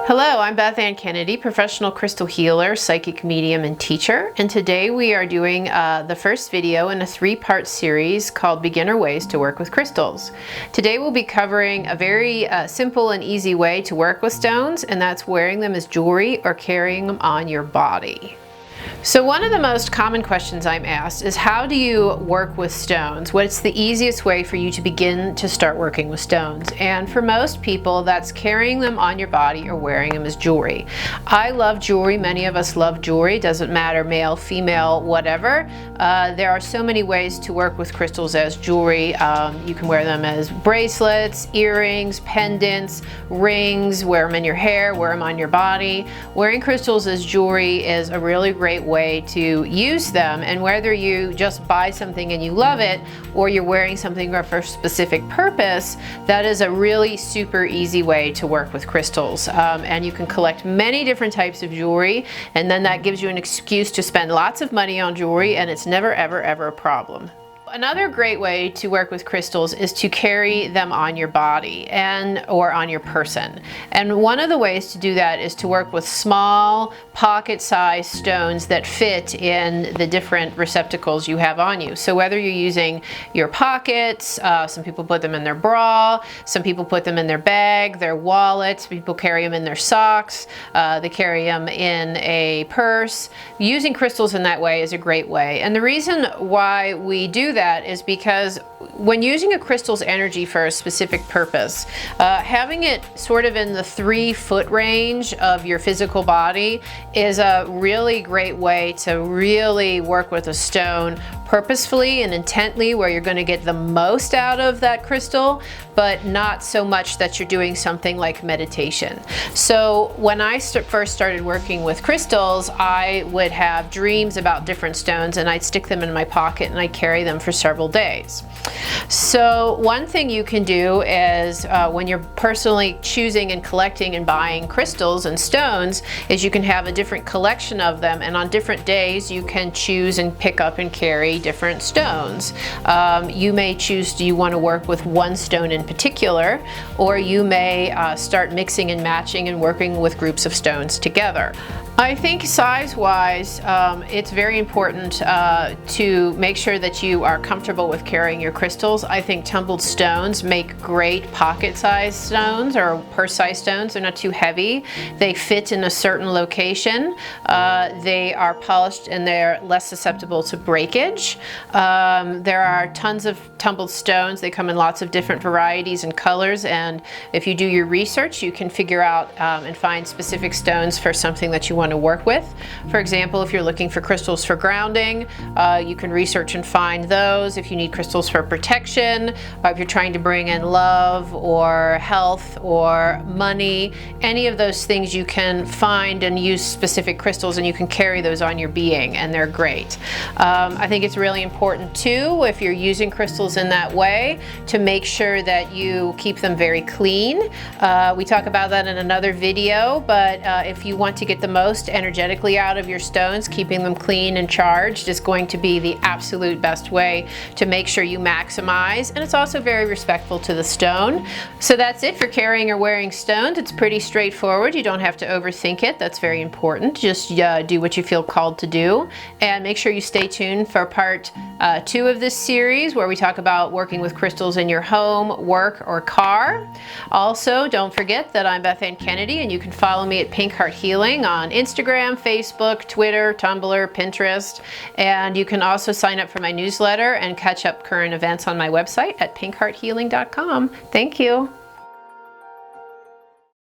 Hello, I'm Beth Ann Kennedy, professional crystal healer, psychic medium, and teacher. And today we are doing the first video in a three-part series called Beginner Ways to Work with Crystals. Today we'll be covering a very simple and easy way to work with stones, and that's wearing them as jewelry or carrying them on your body. So one of the most common questions I'm asked is, how do you work with stones? What's the easiest way for you to begin to start working with stones? And for most people, that's carrying them on your body or wearing them as jewelry. I love jewelry. Many of us love jewelry. Doesn't matter, male, female, whatever. There are so many ways to work with crystals as jewelry. You can wear them as bracelets, earrings, pendants, rings, wear them in your hair, wear them on your body. Wearing crystals as jewelry is a really great way to use them, and whether you just buy something and you love it or you're wearing something for a specific purpose, that is a really super easy way to work with crystals. And you can collect many different types of jewelry, and then that gives you an excuse to spend lots of money on jewelry, and it's never ever a problem. Another great way to work with crystals is to carry them on your body or on your person. And one of the ways to do that is to work with small pocket-sized stones that fit in the different receptacles you have on you. So whether you're using your pockets, some people put them in their bra, some people put them in their bag, their wallet, people carry them in their socks, they carry them in a purse. Using crystals in that way is a great way. And the reason why we do that is because when using a crystal's energy for a specific purpose, having it sort of in the 3-foot range of your physical body is a really great way to really work with a stone purposefully and intently, where you're going to get the most out of that crystal, but not so much that you're doing something like meditation. So when I first started working with crystals, I would have dreams about different stones, and I'd stick them in my pocket and I'd carry them for several days. So one thing you can do is when you're personally choosing and collecting and buying crystals and stones, is you can have a different collection of them, and on different days you can choose and pick up and carry different stones. You may choose, do you want to work with one stone in particular, or you may start mixing and matching and working with groups of stones together. I think size-wise, it's very important to make sure that you are comfortable with carrying your crystals. I think tumbled stones make great pocket-sized stones or purse-sized stones. They're not too heavy. They fit in a certain location. They are polished and they're less susceptible to breakage. There are tons of tumbled stones. They come in lots of different varieties and colors, and if you do your research, you can figure out and find specific stones for something that you want to work with. For example, if you're looking for crystals for grounding, you can research and find those. If you need crystals for protection, or if you're trying to bring in love or health or money, any of those things you can find and use specific crystals, and you can carry those on your being, and they're great. I think it's really important too, if you're using crystals in that way, to make sure that you keep them very clean. We talk about that in another video, but if you want to get the most energetically out of your stones, keeping them clean and charged is going to be the absolute best way to make sure you maximize, and it's also very respectful to the stone. So that's it for carrying or wearing stones. It's pretty straightforward. You don't have to overthink it. That's very important. Just do what you feel called to do, and make sure you stay tuned for part 2 of this series, where we talk about working with crystals in your home, work, or car. Also, don't forget that I'm Beth Ann Kennedy, and you can follow me at Pink Heart Healing on Instagram, Facebook, Twitter, Tumblr, Pinterest, and you can also sign up for my newsletter and catch up current events on my website at pinkhearthealing.com. Thank you.